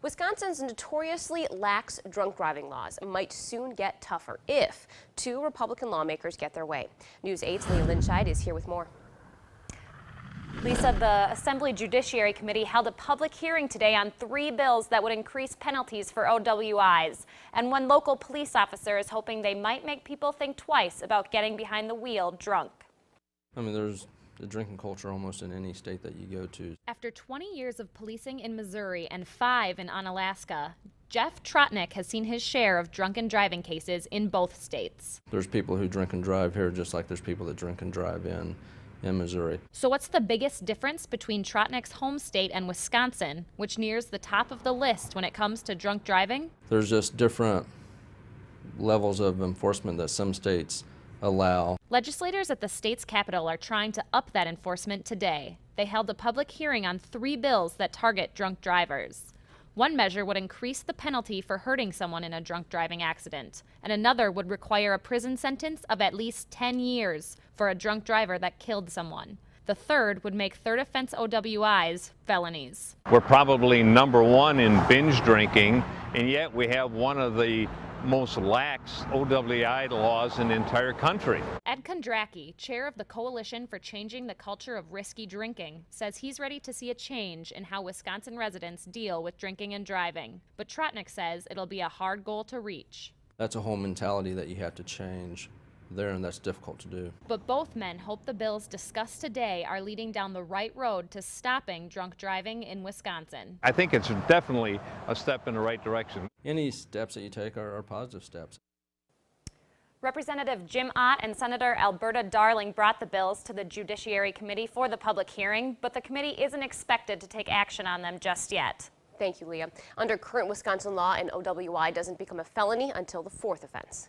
Wisconsin's notoriously lax drunk driving laws might soon get tougher if two Republican lawmakers get their way. News 8's Leah Linscheid is here with more. Lisa, the Assembly Judiciary Committee held a public hearing today on 3 bills that would increase penalties for OWIs. And one local police officer is hoping they might make people think twice about getting behind the wheel drunk. I mean, there's the drinking culture almost in any state that you go to. After 20 years of policing in Missouri and 5 in Unalaska, Jeff Trotnick has seen his share of drunken driving cases in both states. There's people who drink and drive here just like there's people that drink and drive in Missouri. So what's the biggest difference between Trotnick's home state and Wisconsin, which nears the top of the list when it comes to drunk driving? There's just different levels of enforcement that some states allow. Legislators at the state's capital are trying to up that enforcement today. They held a public hearing on 3 bills that target drunk drivers. One measure would increase the penalty for hurting someone in a drunk driving accident, and another would require a prison sentence of at least 10 years for a drunk driver that killed someone. The third would make third offense OWIs felonies. We're probably #1 in binge drinking, and yet we have one of the most lax OWI laws in the entire country. Ed Kondracki, chair of the Coalition for Changing the Culture of Risky Drinking, says he's ready to see a change in how Wisconsin residents deal with drinking and driving. But Trotnick says it'll be a hard goal to reach. That's a whole mentality that you have to change there, and that's difficult to do. But both men hope the bills discussed today are leading down the right road to stopping drunk driving in Wisconsin. I think it's definitely a step in the right direction. Any steps that you take are positive steps. Representative Jim Ott and Senator Alberta Darling brought the bills to the Judiciary Committee for the public hearing, but the committee isn't expected to take action on them just yet. Thank you, Leah. Under current Wisconsin law, an OWI doesn't become a felony until the 4th offense.